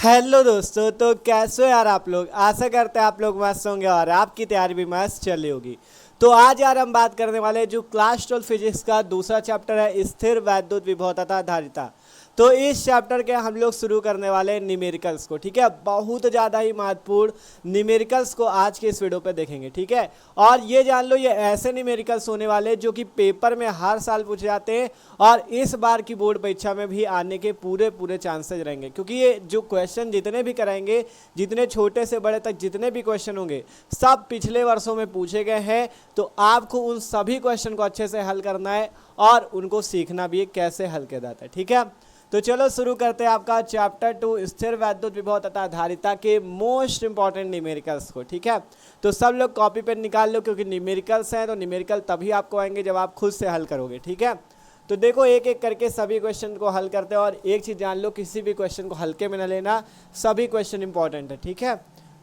Hello दोस्तों, तो कैसे हो यार आप लोग। आशा करते हैं आप लोग मस्त होंगे और आपकी तैयारी भी मस्त चल रही होगी। तो आज यार हम बात करने वाले हैं जो क्लास 12 फिजिक्स का दूसरा चैप्टर है, स्थिर वैद्युत विभव तथा धारिता। तो इस चैप्टर के हम लोग शुरू करने वाले हैं न्यूमेरिकल्स को। ठीक है, बहुत ज़्यादा ही महत्वपूर्ण न्यूमेरिकल्स को आज के इस वीडियो पे देखेंगे। ठीक है, और ये जान लो ये ऐसे न्यूमेरिकल्स होने वाले जो कि पेपर में हर साल पूछे जाते हैं और इस बार की बोर्ड परीक्षा में भी आने के पूरे पूरे चांसेस रहेंगे, क्योंकि ये जो क्वेश्चन जितने भी कराएंगे, जितने छोटे से बड़े तक जितने भी क्वेश्चन होंगे, सब पिछले वर्षों में पूछे गए हैं। तो आपको उन सभी क्वेश्चन को अच्छे से हल करना है और उनको सीखना भी है कैसे हल किया जाता है। ठीक है, तो चलो शुरू करते हैं आपका चैप्टर 2 स्थिर वैद्युत विभव तथा धारिता के मोस्ट इंपॉर्टेंट न्यूमेरिकल्स को। ठीक है, तो सब लोग कॉपी पेन निकाल लो, क्योंकि न्यूमेरिकल्स हैं तो न्यूमेरिकल तभी आपको आएंगे जब आप खुद से हल करोगे। ठीक है, तो देखो एक एक करके सभी क्वेश्चन को हल करते हैं। और एक चीज़ जान लो, किसी भी क्वेश्चन को हल्के में न लेना, सभी क्वेश्चन इंपॉर्टेंट है। ठीक है,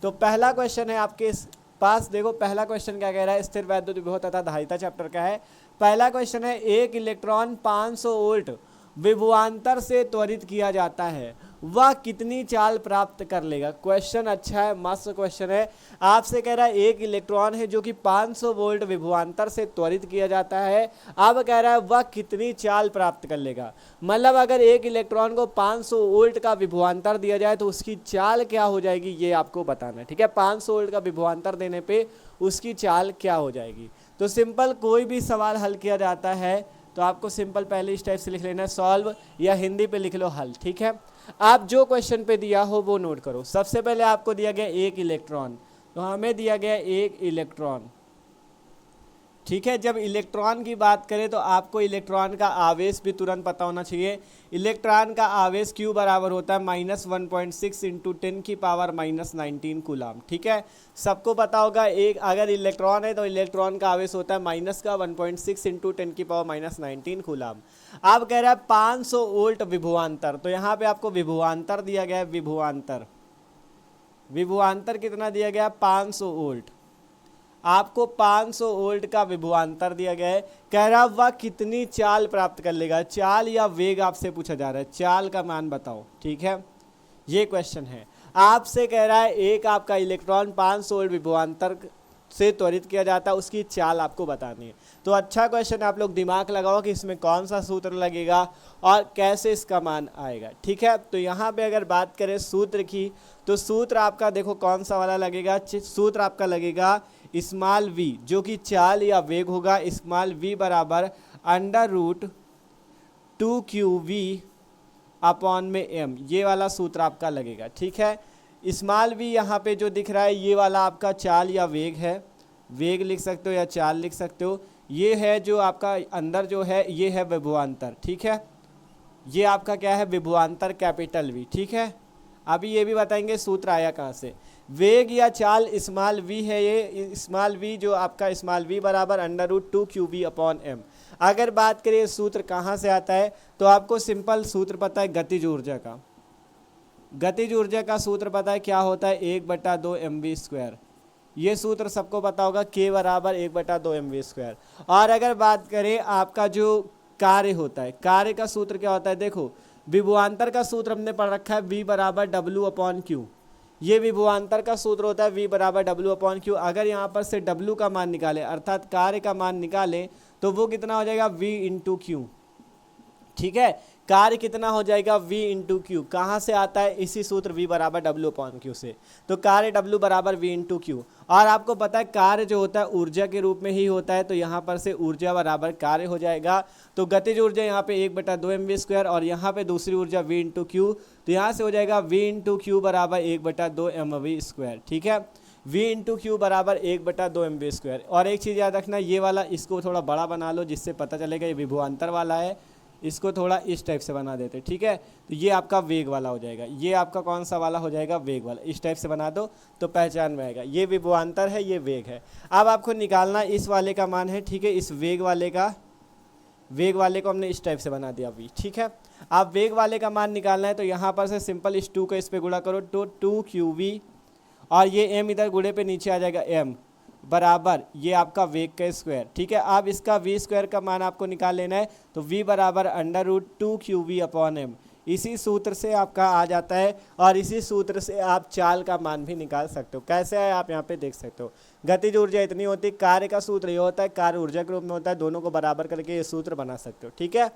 तो पहला क्वेश्चन है आपके पास। देखो पहला क्वेश्चन क्या कह रहा है, स्थिर वैद्युत विभव तथा धारिता चैप्टर का है। पहला क्वेश्चन है, एक इलेक्ट्रॉन 500 वोल्ट विभवांतर से त्वरित किया जाता है, वह कितनी चाल प्राप्त कर लेगा। क्वेश्चन अच्छा है, मस्त क्वेश्चन है। आपसे कह रहा है एक इलेक्ट्रॉन है जो कि 500 वोल्ट विभवांतर से त्वरित किया जाता है, अब कह रहा है वह कितनी चाल प्राप्त कर लेगा। मतलब अगर एक इलेक्ट्रॉन को 500 वोल्ट का विभवांतर दिया जाए तो उसकी चाल क्या हो जाएगी, ये आपको बताना है। ठीक है, 500 वोल्ट का विभवांतर देने पे उसकी चाल क्या हो जाएगी। तो सिंपल कोई भी सवाल हल किया जाता है तो आपको सिंपल पहले इस टाइप से लिख लेना है, सॉल्व, या हिंदी पे लिख लो हल। ठीक है, आप जो क्वेश्चन पे दिया हो वो नोट करो। सबसे पहले आपको दिया गया एक इलेक्ट्रॉन, तो हमें दिया गया एक इलेक्ट्रॉन। ठीक है, जब इलेक्ट्रॉन की बात करें तो आपको इलेक्ट्रॉन का आवेश भी तुरंत पता होना चाहिए। इलेक्ट्रॉन का आवेश Q बराबर होता है -1.6 इंटू 10⁻⁻19 कूलाम। ठीक है, सबको पता होगा एक अगर इलेक्ट्रॉन है तो इलेक्ट्रॉन का आवेश होता है -1.6 इंटू 10⁻⁻19 कूलाम। अब कह रहा है 500 वोल्ट विभवांतर, तो यहाँ पे आपको विभवांतर दिया गया है। विभवांतर कितना दिया गया, 500 वोल्ट। आपको 500 वोल्ट का विभवांतर दिया गया है। कह रहा वह कितनी चाल प्राप्त कर लेगा। चाल या वेग आपसे पूछा जा रहा है, चाल का मान बताओ। ठीक है, ये क्वेश्चन है। आपसे कह रहा है एक आपका इलेक्ट्रॉन 500 वोल्ट विभवांतर से त्वरित किया जाता है, उसकी चाल आपको बतानी है। तो अच्छा क्वेश्चन, आप लोग दिमाग लगाओ कि इसमें कौन सा सूत्र लगेगा और कैसे इसका मान आएगा। ठीक है, तो यहाँ पे अगर बात करें सूत्र की, तो सूत्र आपका देखो कौन सा वाला लगेगा। सूत्र आपका लगेगा स्मॉल v, जो कि चाल या वेग होगा। स्मॉल v बराबर √2qv अपॉन में m, ये वाला सूत्र आपका लगेगा। ठीक है, स्मॉल v यहाँ पे जो दिख रहा है ये वाला आपका चाल या वेग है, वेग लिख सकते हो या चाल लिख सकते हो। ये है जो आपका अंदर जो है ये है विभवांतर। ठीक है, ये आपका क्या है, विभवांतर कैपिटल V। ठीक है, अभी ये भी बताएंगे सूत्र आया कहाँ से। वेग या चाल स्मॉल v है, ये स्मॉल v जो आपका स्मॉल v बराबर √2qv अपॉन m। अगर बात करें सूत्र कहाँ से आता है, तो आपको सिंपल सूत्र पता है गतिज ऊर्जा का। गतिज ऊर्जा का सूत्र पता है क्या होता है, 1/2 mv²। ये सूत्र सबको पता होगा, k बराबर 1/2 mv²। और अगर बात करें आपका जो कार्य होता है, कार्य का सूत्र क्या होता है, देखो विभवांतर का सूत्र हमने पढ़ रखा है v बराबर W/Q। ये विभवांतर का सूत्र होता है v बराबर W/Q। अगर यहाँ पर से W का मान निकाले, अर्थात कार्य का मान निकाले, तो वो कितना हो जाएगा, v इंटू क्यू। ठीक है, कार्य कितना हो जाएगा, v इंटू क्यू। कहाँ से आता है, इसी सूत्र v बराबर W/Q से। तो कार्य W बराबर v इंटू क्यू। और आपको पता है कार्य जो होता है ऊर्जा के रूप में ही होता है, तो यहाँ पर से ऊर्जा बराबर कार्य हो जाएगा। तो गतिज ऊर्जा यहाँ पे 1/2 mv² और यहाँ पे दूसरी ऊर्जा v इंटू क्यू, तो यहाँ से हो जाएगा v इंटू क्यू बराबर 1/2 mv²। ठीक है, v इंटू क्यू बराबर 1/2 mv²। और एक चीज़ याद रखना, ये वाला इसको थोड़ा बड़ा बना लो जिससे पता चलेगा ये विभवांतर वाला है, इसको थोड़ा इस टाइप से बना देते। ठीक है, तो ये आपका वेग वाला हो जाएगा। ये आपका कौन सा वाला हो जाएगा, वेग वाला। इस टाइप से बना दो तो पहचान में आएगा, ये विभवांतर है, ये वेग है। अब आपको निकालना इस वाले का मान है। ठीक है, इस वेग वाले को हमने इस टाइप से बना दिया v। ठीक है, आप वेग वाले का मान निकालना है तो यहाँ पर से सिंपल इस 2 को इस पे गुणा करो, तो 2qv और ये m इधर गुणे पे नीचे आ जाएगा m बराबर ये आपका वेग का स्क्वायर। ठीक है, अब इसका v² का मान आपको निकाल लेना है, तो v बराबर √2qv अपॉन m। इसी सूत्र से आपका आ जाता है और इसी सूत्र से आप चाल का मान भी निकाल सकते हो। कैसे है आप यहाँ पे देख सकते हो। गतिज ऊर्जा इतनी होती है, कार्य का सूत्र ये होता है, कार्य ऊर्जा के रूप में होता है, दोनों को बराबर करके ये सूत्र बना सकते हो। ठीक है,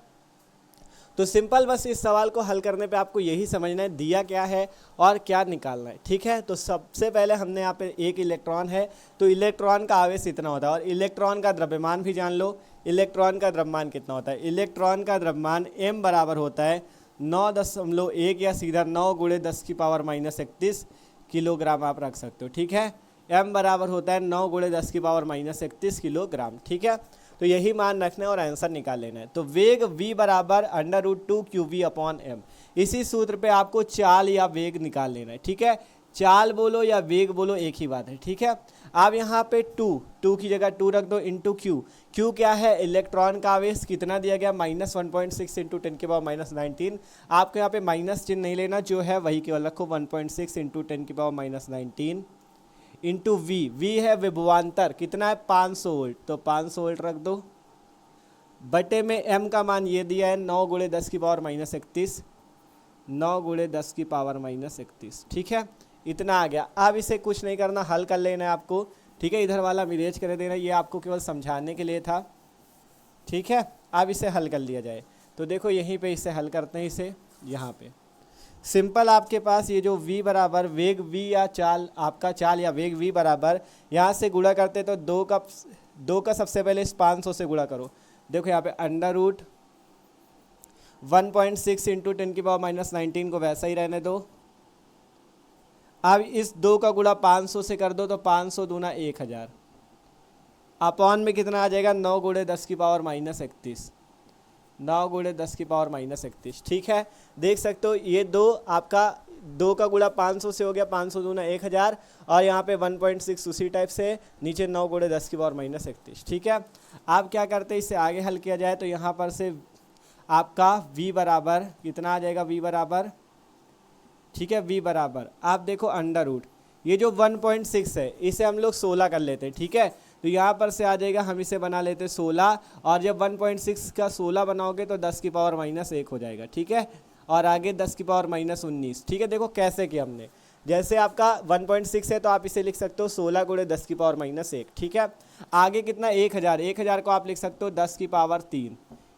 तो सिंपल बस इस सवाल को हल करने पे आपको यही समझना है दिया क्या है और क्या निकालना है। ठीक है, तो सबसे पहले हमने यहाँ पे एक इलेक्ट्रॉन है, तो इलेक्ट्रॉन का आवेश इतना होता है और इलेक्ट्रॉन का द्रव्यमान भी जान लो। इलेक्ट्रॉन का द्रव्यमान कितना होता है? इलेक्ट्रॉन का द्रव्यमान m बराबर होता है 9.1 या सीधा 9 × 10⁻31 किलोग्राम आप रख सकते हो। ठीक है, m बराबर होता है 9 × 10⁻31 किलोग्राम। ठीक है, तो यही मान रखना है और आंसर निकाल लेना है। तो वेग v बराबर √2 qv/m, इसी सूत्र पे आपको चाल या वेग निकाल लेना है। ठीक है, चाल बोलो या वेग बोलो एक ही बात है। ठीक है, आप यहाँ पे 2 की जगह 2 रख दो इंटू q क्या है? इलेक्ट्रॉन का आवेश कितना दिया गया? -1.6 × 10⁻19। आपको यहाँ पे माइनस चिन्ह नहीं लेना, जो है वही केवल रखो 1.6 × 10⁻19 इंटू v है विभवांतर, कितना है? 500 वोल्ट, तो 500 वोल्ट रख दो। बटे में m का मान ये दिया है 9 × 10⁻31, 9 × 10⁻31। ठीक है, इतना आ गया। अब इसे कुछ नहीं करना, हल कर लेना है आपको। ठीक है, इधर वाला मिरेज कर देना, ये आपको केवल समझाने के लिए था। ठीक है, अब इसे हल कर लिया जाए। तो देखो यहीं पे इसे हल करते हैं, इसे यहाँ पे सिंपल आपके पास ये जो v बराबर वेग v या चाल, आपका चाल या वेग v बराबर, यहाँ से गुणा करते तो 2 का सबसे पहले इस 500 से गुणा करो। देखो यहाँ पे √1.6 × 10⁻19 को वैसा ही रहने दो। अब इस 2 का गुणा 500 से कर दो, तो 500 दूना 1000 अपॉन में कितना आ जाएगा? 9 × 10⁻31, 9 × 10⁻31। ठीक है, देख सकते हो ये 2 आपका 2 का गुणा 500 से हो गया, 500 दूना 1000 और यहाँ पे 1.6 उसी टाइप से, नीचे 9 × 10⁻31। ठीक है, आप क्या करते हैं, इससे आगे हल किया जाए तो यहाँ पर से आपका v बराबर कितना आ जाएगा? v बराबर, ठीक है, v बराबर आप देखो √ ये जो 1.6 है इसे हम लोग 16 कर लेते हैं। ठीक है, तो यहाँ पर से आ जाएगा, हम इसे बना लेते 16 और जब 1.6 का 16 बनाओगे तो 10⁻−1 हो जाएगा। ठीक है, और आगे 10⁻−19। ठीक है, देखो कैसे किया हमने, जैसे आपका 1.6 है तो आप इसे लिख सकते हो 16 × 10⁻−1। ठीक है, आगे कितना? 1000 को आप लिख सकते हो 10⁻3।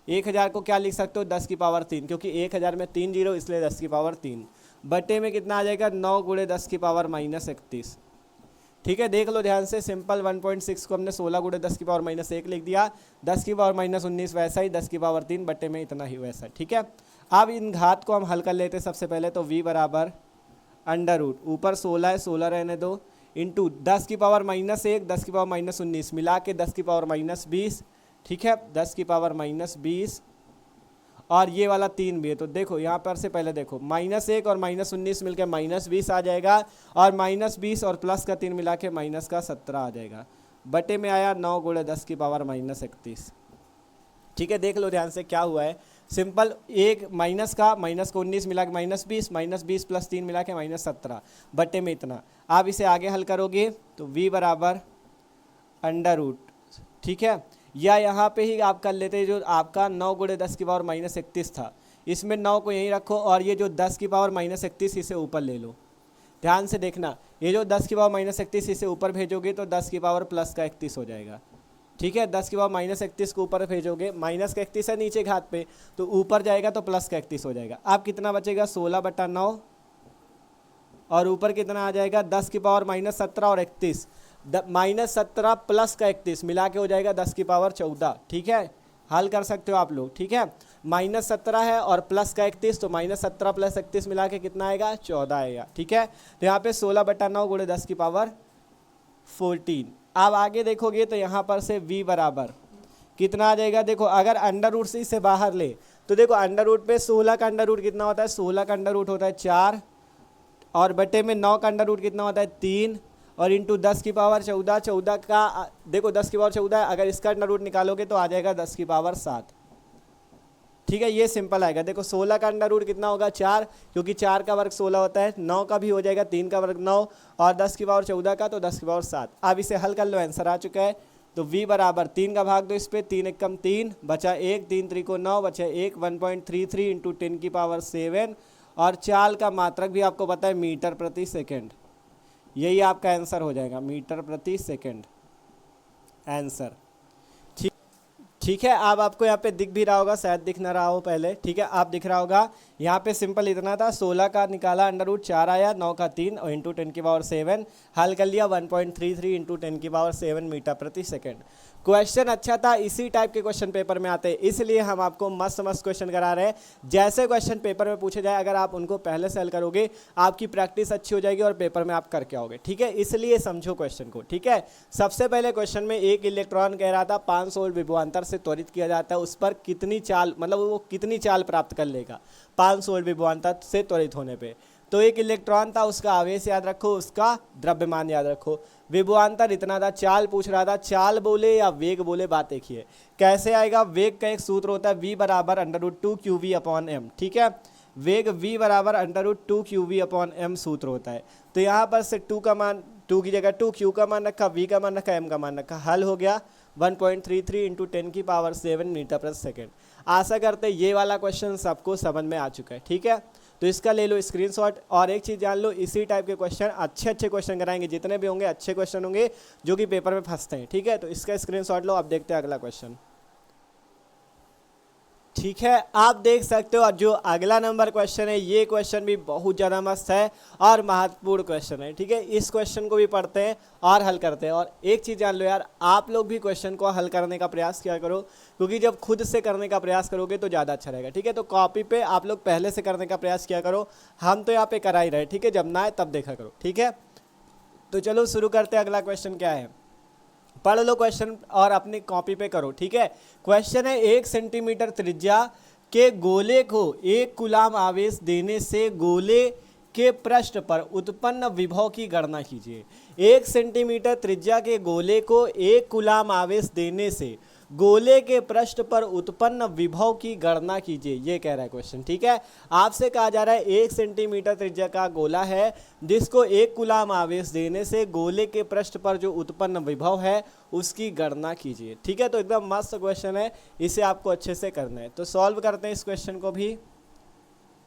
1000 को क्या लिख सकते हो? 10⁻3, क्योंकि 1000 में 3 जीरो इसलिए 10⁻3। बटे में कितना आ जाएगा? 9 × 10⁻31। ठीक है, देख लो ध्यान से, सिंपल 1.6 को हमने 16 × 10⁻1 लिख दिया, 10⁻19 वैसा ही, 10⁻3 बटे में इतना ही वैसा। ठीक है, अब इन घात को हम हल कर लेते हैं। सबसे पहले तो v बराबर √ ऊपर 16 है, 16 रहने दो, इंटू 10⁻−1 10⁻−19 मिला के 10⁻−20। ठीक है, 10⁻−20 और ये वाला 3 भी है, तो देखो यहाँ पर से पहले देखो -1 और -19 मिलकर -20 आ जाएगा और -20 और प्लस का 3 मिला के -17 आ जाएगा। बटे में आया 9 × 10⁻31। ठीक है, देख लो ध्यान से क्या हुआ है। सिंपल एक माइनस को 19 मिला के -20, -20 + 3 मिला के -17 बटे में इतना। आप इसे आगे हल करोगे तो v बराबर √ ठीक है, या यहाँ पे ही आप कर लेते हैं, जो आपका 9 × 10⁻31 था, इसमें 9 को यहीं रखो और ये जो 10⁻31 इसे ऊपर ले लो। ध्यान से देखना, ये जो 10⁻31 इसे ऊपर भेजोगे तो 10⁻+31 हो जाएगा। ठीक है, 10⁻31 को ऊपर भेजोगे, -31 है नीचे घात पे, तो ऊपर जाएगा तो +31 हो जाएगा। अब कितना बचेगा? 16/9 और ऊपर कितना आ जाएगा? 10⁻17 और 31, -17 + 31 मिला के हो जाएगा 10⁻14। ठीक है, हल कर सकते हो आप लोग। ठीक है, -17 है और +31, तो -17 + 31 मिला के कितना आएगा? 14 आएगा। ठीक है, तो यहाँ पे 16/9 × 10⁻14। अब आगे देखोगे तो यहाँ पर से v बराबर कितना आ जाएगा? देखो अगर √ से इसे बाहर ले तो देखो √ पे 16 का √ कितना होता है? 16 का √ होता है 4 और बटे में 9 का √ कितना होता है? 3 और इंटू 10⁻14। 14 का देखो 10⁻14 है, अगर इसका √ निकालोगे तो आ जाएगा 10⁻7। ठीक है, ये सिंपल आएगा। देखो 16 का √ कितना होगा? 4, क्योंकि 4 का वर्ग 16 होता है। 9 का भी हो जाएगा, 3 का वर्ग 9 और 10⁻14 का तो 10⁻7। अब इसे हल कर लो, आंसर आ चुका है तो v बराबर 3 का भाग दो इस पे, 3 एकम 3 बचा 1, 3 त्रिको 9 बचा 1, 1.33 इंटू 10⁻7 और चाल का मात्रक भी आपको पता है मीटर प्रति सेकेंड। यही आपका आंसर हो जाएगा, मीटर प्रति सेकेंड आंसर। ठीक है, अब आपको यहाँ पे दिख भी रहा होगा, शायद दिख ना रहा हो पहले। ठीक है, आप दिख रहा होगा यहाँ पे सिंपल इतना था, 16 का निकाला √4 आया, 9 का 3 और इंटू 10⁻7 हल कर लिया, 1.33 इंटू 10⁻7 मीटर प्रति सेकेंड। क्वेश्चन अच्छा था, इसी टाइप के क्वेश्चन पेपर में आते हैं, इसलिए हम आपको मस्त मस्त क्वेश्चन करा रहे हैं। जैसे क्वेश्चन पेपर में पूछे जाए, अगर आप उनको पहले से हल करोगे आपकी प्रैक्टिस अच्छी हो जाएगी और पेपर में आप करके आओगे। ठीक है, इसलिए समझो क्वेश्चन को। ठीक है, सबसे पहले क्वेश्चन में एक इलेक्ट्रॉन कह रहा था 500 वोल्ट विभवांतर से त्वरित किया जाता है, उस पर कितनी चाल, मतलब वो कितनी चाल प्राप्त कर लेगा 500 वोल्ट विभवांतर से त्वरित होने पे। तो एक इलेक्ट्रॉन था, उसका आवेश याद रखो, उसका द्रव्यमान याद रखो, विभवांतर इतना था, चाल पूछ रहा था, चाल बोले या वेग बोले बात एक ही है। कैसे आएगा, वेग का एक सूत्र होता है v बराबर √2qv/m। ठीक है, वेग v बराबर √2qv/m सूत्र होता है। तो यहाँ पर से 2 का मान, 2 की जगह 2, q का मान रखा, v का मान रखा, m का मान रखा, हल हो गया 1.33 इंटू 10⁻7 मीटर प्रति सेकेंड। आशा करते ये वाला क्वेश्चन सबको समझ में आ चुका है। ठीक है, तो इसका ले लो स्क्रीनशॉट। और एक चीज़ जान लो, इसी टाइप के क्वेश्चन अच्छे क्वेश्चन कराएंगे, जितने भी होंगे अच्छे क्वेश्चन होंगे जो कि पेपर में फंसते हैं। ठीक है, तो इसका स्क्रीनशॉट लो। अब देखते हैं अगला क्वेश्चन। ठीक है, आप देख सकते हो, और जो अगला नंबर क्वेश्चन है, ये क्वेश्चन भी बहुत ज़्यादा मस्त है और महत्वपूर्ण क्वेश्चन है। ठीक है, इस क्वेश्चन को भी पढ़ते हैं और हल करते हैं। और एक चीज़ जान लो यार, आप लोग भी क्वेश्चन को हल करने का प्रयास किया करो, क्योंकि जब खुद से करने का प्रयास करोगे तो ज़्यादा अच्छा रहेगा। ठीक है, तो कॉपी पे आप लोग पहले से करने का प्रयास किया करो, हम तो यहाँ पे करा ही रहे। ठीक है, जब ना आए तब देखा करो। ठीक है, तो चलो शुरू करते हैं। अगला क्वेश्चन क्या है, पढ़ लो क्वेश्चन और अपनी कॉपी पे करो। ठीक है, क्वेश्चन है 1 सेंटीमीटर त्रिज्या के गोले को 1 कूलाम आवेश देने से गोले के पृष्ठ पर उत्पन्न विभव की गणना कीजिए। 1 सेंटीमीटर त्रिज्या के गोले को 1 कूलाम आवेश देने से गोले के पृष्ठ पर उत्पन्न विभव की गणना कीजिए, ये कह रहा है क्वेश्चन। ठीक है, आपसे कहा जा रहा है 1 सेंटीमीटर त्रिज्या का गोला है, जिसको 1 कूलाम आवेश देने से गोले के पृष्ठ पर जो उत्पन्न विभव है उसकी गणना कीजिए। ठीक है, तो एकदम मस्त क्वेश्चन है, इसे आपको अच्छे से करना है। तो सॉल्व करते हैं इस क्वेश्चन को भी।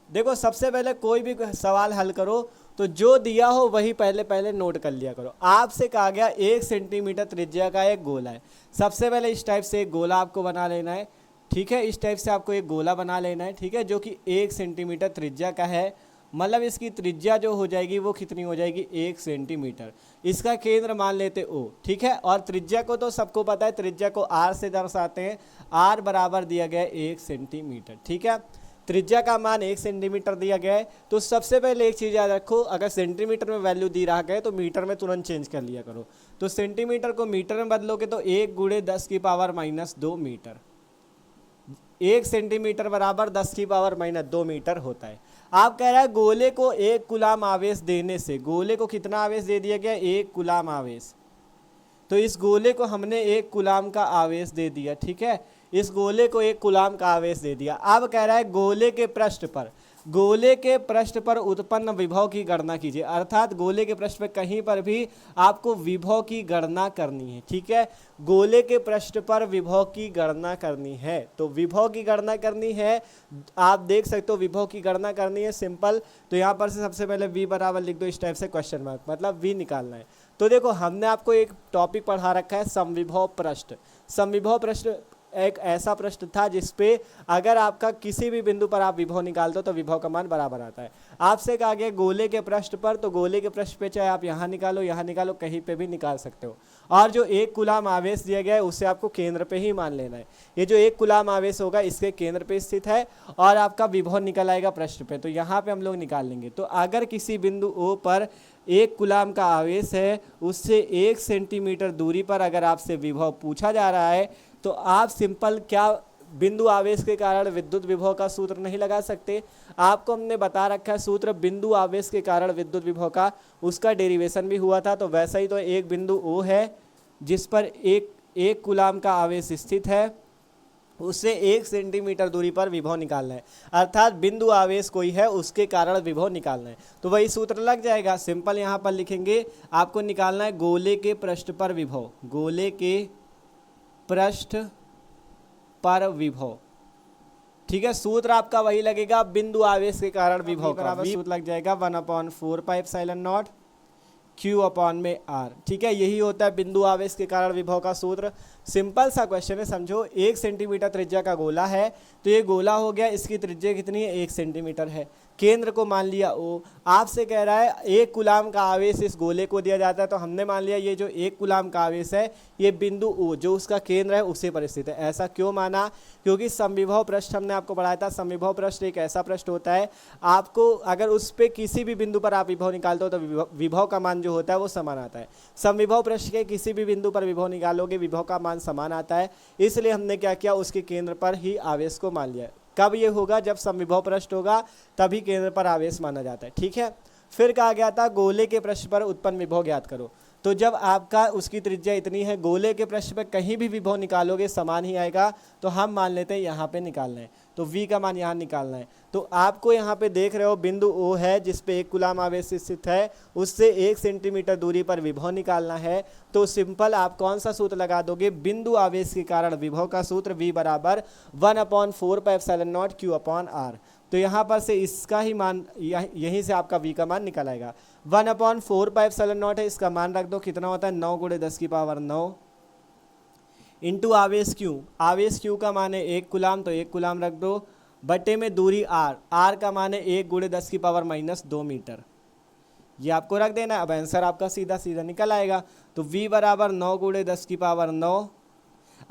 देखो, सबसे पहले कोई भी सवाल हल करो तो जो दिया हो वही पहले नोट कर लिया करो। आपसे कहा गया 1 सेंटीमीटर त्रिज्या का एक गोला है, सबसे पहले इस टाइप से एक गोला आपको बना लेना है। ठीक है, इस टाइप से आपको एक गोला बना लेना है। ठीक है, जो कि 1 सेंटीमीटर त्रिज्या का है, मतलब इसकी त्रिज्या जो हो जाएगी वो कितनी हो जाएगी, 1 सेंटीमीटर। इसका केंद्र मान लेते O। ठीक है, और त्रिज्या को तो सबको पता है, त्रिज्या को R से दर्शाते हैं, R बराबर दिया गया है 1 सेंटीमीटर। ठीक है, त्रिज्या का मान 1 सेंटीमीटर दिया गया है। तो सबसे पहले एक चीज़ याद रखो, अगर सेंटीमीटर में वैल्यू दी रहा गया तो मीटर में तुरंत चेंज कर लिया करो। तो सेंटीमीटर को मीटर में बदलोगे तो 1 × 10⁻−2 मीटर। 1 सेंटीमीटर बराबर 10⁻−2 मीटर होता है। आप कह रहा है गोले को 1 कूलाम आवेश देने से, गोले को कितना आवेश दे दिया गया, 1 कूलाम आवेश। तो इस गोले को हमने 1 कूलाम का आवेश दे दिया। ठीक है, इस गोले को 1 कूलाम का आवेश दे दिया। अब कह रहा है गोले के पृष्ठ पर उत्पन्न विभव की गणना कीजिए, अर्थात गोले के पृष्ठ पर कहीं पर भी आपको विभव की गणना करनी है। ठीक है, गोले के पृष्ठ पर विभव की गणना करनी है, तो विभव की गणना करनी है। आप देख सकते हो विभव की गणना करनी है, सिंपल। तो यहाँ पर से सबसे पहले v बराबर लिख दो इस टाइप से, क्वेश्चन मार्क, मतलब v निकालना है। तो देखो, हमने आपको एक टॉपिक पढ़ा रखा है समविभव पृष्ठ। समविभव पृष्ठ एक ऐसा प्रश्न था जिसपे अगर आपका किसी भी बिंदु पर आप विभव निकाल दो तो विभव का मान बराबर आता है। आपसे कहा गया गोले के पृष्ठ पर, तो गोले के पृष्ठ पे चाहे आप यहाँ निकालो, कहीं पे भी निकाल सकते हो। और जो 1 कूलाम आवेश दिया गया है उसे आपको केंद्र पे ही मान लेना है। ये जो 1 कूलाम आवेश होगा इसके केंद्र पे स्थित है और आपका विभव निकल आएगा पृष्ठ पे, तो यहाँ पे हम लोग निकाल लेंगे। तो अगर किसी बिंदु O पर 1 कूलाम का आवेश है, उससे 1 सेंटीमीटर दूरी पर अगर आपसे विभव पूछा जा रहा है, तो आप सिंपल क्या बिंदु आवेश के कारण विद्युत विभव का सूत्र नहीं लगा सकते। आपको हमने बता रखा है सूत्र बिंदु आवेश के कारण विद्युत विभव का, उसका डेरिवेशन भी हुआ था। तो वैसा ही तो एक बिंदु O है जिस पर एक कूलाम का आवेश स्थित है, उससे 1 सेंटीमीटर दूरी पर विभव निकालना है, अर्थात बिंदु आवेश कोई है उसके कारण विभव निकालना है। तो वही सूत्र लग जाएगा, सिंपल यहाँ पर लिखेंगे। आपको निकालना है गोले के पृष्ठ पर विभव, गोले के पृष्ठ पर विभव। ठीक है, सूत्र आपका वही लगेगा, बिंदु आवेश के कारण विभव का सूत्र लग जाएगा 1/4πε0 Q अपॉन में R। ठीक है, यही होता है बिंदु आवेश के कारण विभव का सूत्र। सिंपल सा क्वेश्चन है, समझो 1 सेंटीमीटर त्रिज्या का गोला है, तो ये गोला हो गया, इसकी त्रिज्या कितनी है, 1 सेंटीमीटर है। केंद्र को मान लिया O। आपसे कह रहा है 1 कूलाम का आवेश इस गोले को दिया जाता है, तो हमने मान लिया ये जो 1 कूलाम का आवेश है ये बिंदु O जो उसका केंद्र है उसी पर स्थित है। ऐसा क्यों माना, क्योंकि समविभव पृष्ठ हमने आपको पढ़ाया था। समविभव पृष्ठ एक ऐसा पृष्ठ होता है, आपको अगर उस पर किसी भी बिंदु पर आप विभव निकालते हो तो विभव का मान जो होता है वो समान आता है। समविभव पृष्ठ के किसी भी बिंदु पर विभव निकालोगे, विभव का मान समान आता है। इसलिए हमने क्या किया, उसके केंद्र पर ही आवेश को मान लिया। कब ये होगा, जब समविभव पृष्ठ होगा तभी केंद्र पर आवेश माना जाता है। ठीक है, फिर कहा गया था गोले के पृष्ठ पर उत्पन्न विभव ज्ञात करो। तो जब आपका उसकी त्रिज्या इतनी है, गोले के पृष्ठ पर कहीं भी विभव निकालोगे समान ही आएगा, तो हम मान लेते हैं यहाँ पे निकालना है, तो V का मान यहाँ निकालना है। तो आपको यहाँ पे देख रहे हो बिंदु O है जिस पे 1 कूलाम आवेश स्थित है, उससे 1 सेंटीमीटर दूरी पर विभव निकालना है। तो सिंपल आप कौन सा सूत्र लगा दोगे, बिंदु आवेश के कारण विभव का सूत्र V बराबर 1/4πε0 Q अपॉन R। तो यहाँ पर से इसका ही मान, यहीं से आपका V का मान निकल आएगा। 1/4πε0 है, इसका मान रख दो, कितना होता है 9 × 10⁹ इंटू आवेश Q। आवेश Q का मान है 1 कूलाम, तो 1 कूलाम रख दो, बटे में दूरी R। R का मान है 1 × 10⁻² मीटर। ये आपको रख देना। अब आंसर आपका सीधा सीधा निकल आएगा। तो V बराबर 9 × 10⁻⁹।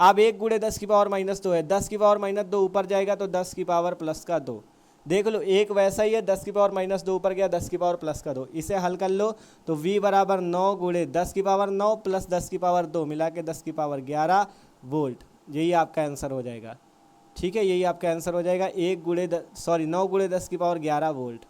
अब 1 × 10⁻² है, 10⁻² ऊपर जाएगा तो 10⁻+2। देख लो, एक वैसा ही है, 10⁻² ऊपर गया, 10⁻+2। इसे हल कर लो तो V बराबर 9 × 10⁻9 प्लस 10⁻2 मिला के 10⁻11 वोल्ट। यही आपका आंसर हो जाएगा। ठीक है, यही आपका आंसर हो जाएगा 9 × 10⁻11 वोल्ट।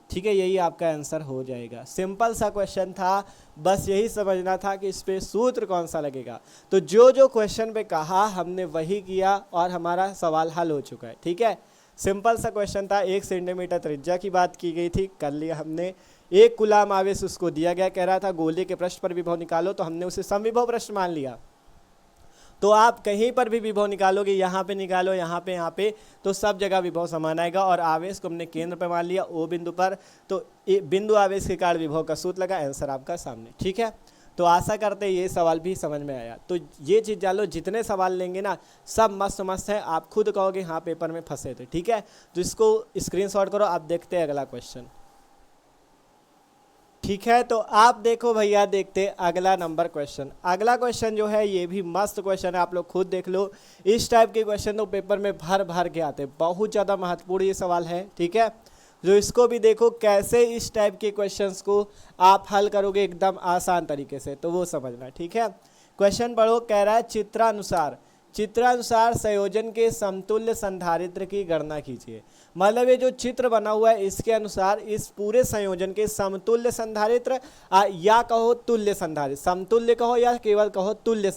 ठीक है, यही आपका आंसर हो जाएगा। सिंपल सा क्वेश्चन था, बस यही समझना था कि इस पे सूत्र कौन सा लगेगा। तो जो जो क्वेश्चन पे कहा हमने वही किया और हमारा सवाल हल हो चुका है। ठीक है, सिंपल सा क्वेश्चन था। 1 सेंटीमीटर त्रिज्या की बात की गई थी, कर लिया हमने। 1 कूलाम आवेश उसको दिया गया, कह रहा था गोले के पृष्ठ पर विभव निकालो, तो हमने उसे समविभव पृष्ठ मान लिया। तो आप कहीं पर भी विभव निकालोगे, यहाँ पे निकालो, यहाँ पे, तो सब जगह विभव समान आएगा। और आवेश को हमने केंद्र पर मान लिया O बिंदु पर, तो बिंदु आवेश के कारण विभव का सूत्र लगा। आंसर आपका सामने। ठीक है, तो आशा करते ये सवाल भी समझ में आया। तो ये चीज़ जान लो, जितने सवाल लेंगे ना सब मस्त मस्त है, आप खुद कहोगे हाँ पेपर में फंसे थे। ठीक है, तो इसको स्क्रीनशॉट करो। आप देखते हैं अगला क्वेश्चन। ठीक है, तो आप देखो भैया, देखते अगला नंबर क्वेश्चन। अगला क्वेश्चन जो है ये भी मस्त क्वेश्चन है, आप लोग खुद देख लो। इस टाइप के क्वेश्चन तो पेपर में भर भर के आते हैं, बहुत ज़्यादा महत्वपूर्ण ये सवाल है। ठीक है, जो इसको भी देखो कैसे इस टाइप के क्वेश्चंस को आप हल करोगे एकदम आसान तरीके से, तो वो समझना। ठीक है, क्वेश्चन पढ़ो। कह रहा है चित्रानुसार संयोजन के समतुल्य संधारित्र की गणना कीजिए। मतलब ये जो चित्र बना हुआ है इसके अनुसार इस पूरे संयोजन के समतुल्य संधारित्र या कहो तुल्य संधारित्र, समतुल्य कहो या केवल कहो तुल्य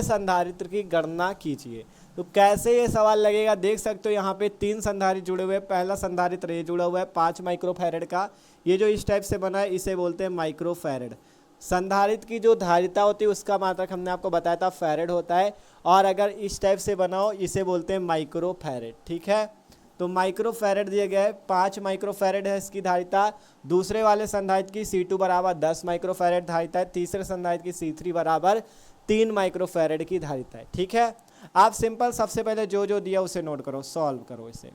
संधारित्र की गणना कीजिए। तो कैसे ये सवाल लगेगा देख सकते हो। यहाँ पे 3 संधारित्र जुड़े हुए हैं। पहला संधारित्र ये जुड़ा हुआ है 5 माइक्रोफैरड का, ये जो इस टाइप से बना है इसे बोलते हैं माइक्रोफैरड। संधारित्र की जो धारिता होती है उसका मात्रक हमने आपको बताया था फैरड होता है, और अगर इस टाइप से बना हो इसे बोलते हैं माइक्रोफैरड। ठीक है, तो माइक्रोफैरड दिया गया है, 5 माइक्रोफैरड है इसकी धारिता। दूसरे वाले संधारित्र की C2 बराबर 10 माइक्रोफैरड धारिता है। तीसरे संधारित्र की C3 बराबर 3 माइक्रोफैरड की धारिता है। ठीक है, आप सिंपल सबसे पहले जो जो दिया उसे नोट करो, सॉल्व करो इसे।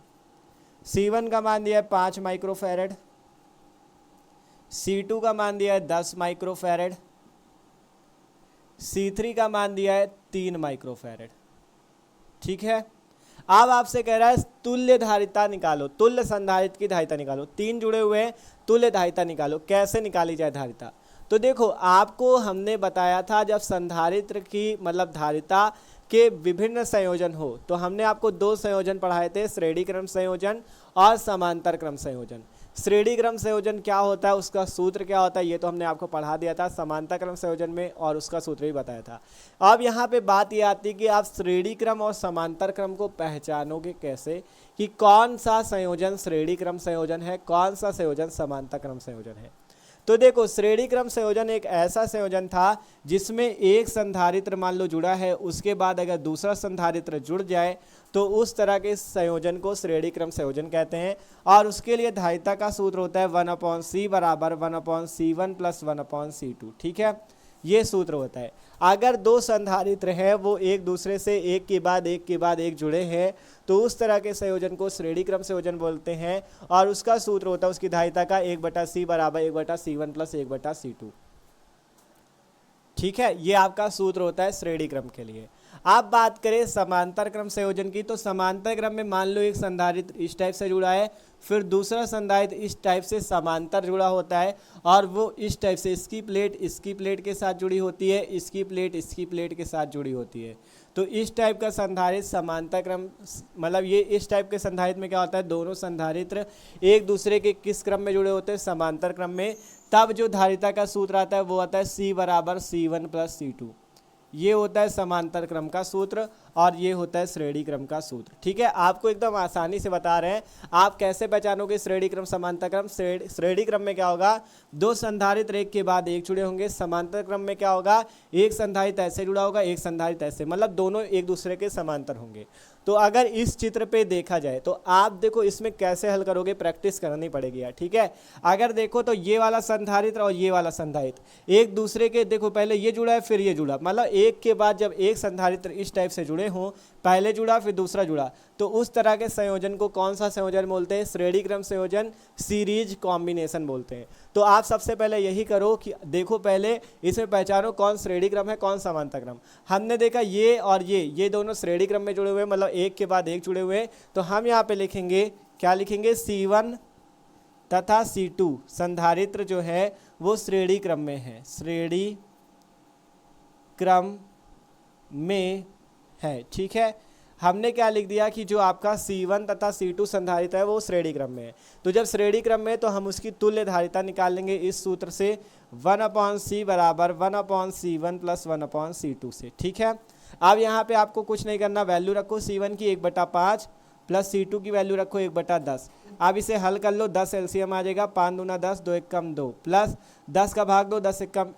C1 का मान दिया है 5 माइक्रोफैरड, C2 का मान दिया है 10 माइक्रोफैरड, C3 का मान दिया है 3 माइक्रोफैरड। ठीक है, अब आपसे कह रहा है तुल्य धारिता निकालो, तुल्य संधारित्र की धारिता निकालो। 3 जुड़े हुए हैं, तुल्य धारिता निकालो। कैसे निकाली जाए धारिता? तो देखो, आपको हमने बताया था जब संधारित्र की मतलब धारिता के विभिन्न संयोजन हो, तो हमने आपको 2 संयोजन पढ़ाए थे, श्रेणी क्रम संयोजन और समांतर क्रम संयोजन। श्रेणी क्रम संयोजन क्या होता है, उसका सूत्र क्या होता है, ये तो हमने आपको पढ़ा दिया था समांतर क्रम संयोजन में, और उसका सूत्र भी बताया था। अब यहाँ पे बात ये आती है कि आप श्रेणी क्रम और समांतर क्रम को पहचानोगे कैसे, कि कौन सा संयोजन श्रेणी क्रम संयोजन है, कौन सा संयोजन समांतर क्रम संयोजन है। तो देखो श्रेणी क्रम संयोजन एक ऐसा संयोजन था जिसमें एक संधारित्र मान लो जुड़ा है, उसके बाद अगर दूसरा संधारित्र जुड़ जाए तो उस तरह के संयोजन को श्रेणी क्रम संयोजन कहते हैं। और उसके लिए धारिता का सूत्र होता है 1/c बराबर 1/c1 प्लस 1/c2। ठीक है, ये सूत्र होता है। अगर दो संधारित्र हैं वो एक दूसरे से एक के बाद एक जुड़े हैं तो उस तरह के संयोजन को श्रेणी क्रम संयोजन बोलते हैं। और उसका सूत्र होता है उसकी धारिता का 1/c बराबर 1/c1 प्लस 1/c2। ठीक है, ये आपका सूत्र होता है श्रेणी क्रम के लिए। आप बात करें समांतर क्रम संयोजन की, तो समांतर क्रम में मान लो एक संधारित्र इस टाइप से जुड़ा है, फिर दूसरा संधारित्र इस टाइप से समांतर जुड़ा होता है और वो इस टाइप से इसकी प्लेट के साथ जुड़ी होती है, इसकी प्लेट के साथ जुड़ी होती है। तो इस टाइप का संधारित्र समांतर क्रम, मतलब ये इस टाइप के संधारित्र में क्या होता है, दोनों संधारित्र एक दूसरे के किस क्रम में जुड़े होते हैं, समांतर क्रम में। तब जो धारिता का सूत्र आता है वो आता है c बराबर c1 प्लस c2। ये होता है समांतर क्रम का सूत्र और ये होता है श्रेणी क्रम का सूत्र। ठीक है, आपको एकदम आसानी से बता रहे हैं आप कैसे पहचानोगे श्रेणी क्रम समांतर क्रम। श्रेणी क्रम में क्या होगा, दो संधारित्र एक के बाद एक जुड़े होंगे। समांतर क्रम में क्या होगा, एक संधारित्र ऐसे जुड़ा होगा, एक संधारित्र ऐसे, मतलब दोनों एक दूसरे के समांतर होंगे। तो अगर इस चित्र पे देखा जाए तो आप देखो इसमें कैसे हल करोगे, प्रैक्टिस करनी पड़ेगी यार। ठीक है, अगर देखो तो ये वाला संधारित्र और ये वाला संधारित्र एक दूसरे के, देखो पहले ये जुड़ा है फिर ये जुड़ा, मतलब एक के बाद जब एक संधारित्र इस टाइप से जुड़े हों, पहले जुड़ा फिर दूसरा जुड़ा, तो उस तरह के संयोजन को कौन सा संयोजन बोलते हैं, श्रेणी क्रम संयोजन, सीरीज कॉम्बिनेशन बोलते हैं। तो आप सबसे पहले यही करो कि देखो पहले इसमें पहचानो कौन श्रेणी क्रम है कौन समांतर क्रम। हमने देखा ये और ये दोनों श्रेणी क्रम में जुड़े हुए, मतलब एक के बाद एक जुड़े हुए, तो हम यहाँ पे लिखेंगे, क्या लिखेंगे, C1 तथा C2 संधारित्र जो है वो श्रेणी क्रम में है, श्रेणी क्रम में है। ठीक है, हमने क्या लिख दिया कि जो आपका C1 तथा C2 संधारित्र है वो श्रेणी क्रम में है। तो जब श्रेणी क्रम में है तो हम उसकी तुल्य धारिता निकाल लेंगे इस सूत्र से 1/c बराबर 1/c1 प्लस 1/c2 से। ठीक है, अब यहाँ पे आपको कुछ नहीं करना, वैल्यू रखो C1 की 1/5 प्लस C2 की वैल्यू रखो 1/10। अब इसे हल कर लो, 10 एलसीएम आ जाएगा, 5 दूना 10, 2 एकम 2 प्लस 10 का भाग दो, 10 एकम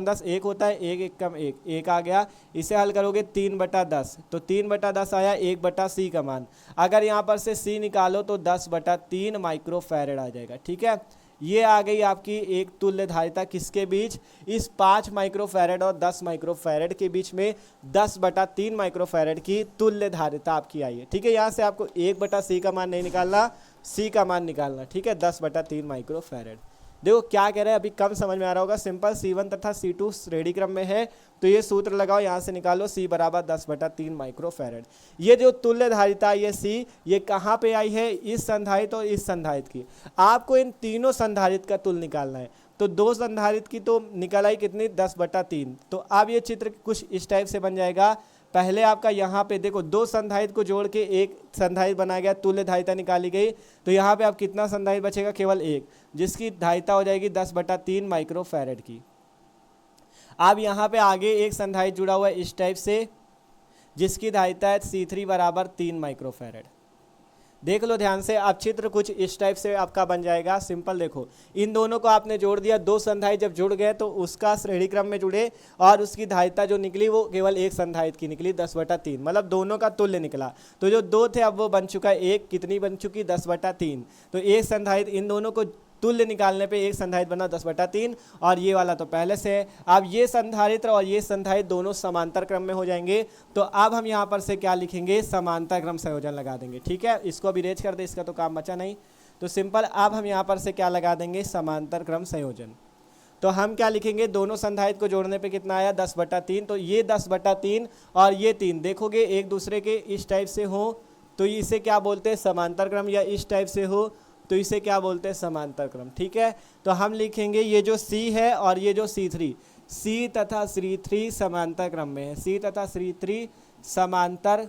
10 1 होता है, 1 एकम 1 आ गया। इसे हल करोगे 3/10, तो 3/10 आया 1/c का मान। अगर यहाँ पर से c निकालो तो 10/3 माइक्रोफैरेड आ जाएगा। ठीक है, ये आ गई आपकी एक तुल्य धारिता किसके बीच, इस 5 माइक्रोफैरेड और 10 माइक्रोफैरेड के बीच में 10/3 माइक्रोफैरेड की तुल्य धारिता आपकी आई है। ठीक है, यहाँ से आपको 1/c का मान नहीं निकालना, c का मान निकालना। ठीक है, 10/3 माइक्रोफैरेड। देखो क्या कह रहे हैं, अभी कम समझ में आ रहा होगा। सिंपल C1 तथा C2 श्रेणी क्रम में है तो ये सूत्र लगाओ, यहाँ से निकालो c बराबर 10/3 माइक्रोफैरेड। ये जो तुल्य धारिता ये c, ये कहाँ पे आई है, इस संधारित्र और इस संधारित्र की। आपको इन तीनों संधारित्र का तुल्य निकालना है। तो दो संधारित्र की तो निकल आई कितनी, 10/3। तो अब ये चित्र कुछ इस टाइप से बन जाएगा। पहले आपका यहाँ पे देखो दो संधारित्र को जोड़ के एक संधारित्र बनाया गया, तुल्य धारिता निकाली गई। तो यहाँ पे अब कितना संधारित्र बचेगा, केवल एक, जिसकी धारिता हो जाएगी 10/3 माइक्रोफैरेड की। अब यहाँ पे आगे एक संधारित्र जुड़ा हुआ है इस टाइप से, जिसकी धारिता है C3 बराबर 3 माइक्रोफैरेड। देख लो ध्यान से, अब चित्र कुछ इस टाइप से आपका बन जाएगा। सिंपल देखो, इन दोनों को आपने जोड़ दिया, दो संधारित्र जब जुड़ गए तो उसका श्रेणी क्रम में जुड़े और उसकी धारिता जो निकली वो केवल एक संधारित्र की निकली 10/3, मतलब दोनों का तुल्य निकला। तो जो दो थे अब वो बन चुका है एक, कितनी बन चुकी, 10/3। तो एक संधारित्र, इन दोनों को तुल्य निकालने पे एक संधारित्र बना 10/3 और ये वाला तो पहले से है। अब ये संधारित्र और ये संधारित्र दोनों समांतर क्रम में हो जाएंगे। तो अब हम यहाँ पर से क्या लिखेंगे, समांतर क्रम संयोजन लगा देंगे। ठीक है, इसको अभी इरेज कर दे, इसका तो काम बचा नहीं। तो सिंपल अब हम यहाँ पर से क्या लगा देंगे, समांतर क्रम संयोजन। तो हम क्या लिखेंगे, दोनों संधारित्र को जोड़ने पे कितना आया, 10/3। तो ये 10/3 और ये 3 देखोगे एक दूसरे के इस टाइप से हो तो इसे क्या बोलते हैं, समांतर क्रम, या इस टाइप से हो तो इसे क्या बोलते हैं, समांतर क्रम। ठीक है, तो हम लिखेंगे ये जो C है और ये जो C3, C तथा C3 समांतर क्रम में है, C तथा C3 समांतर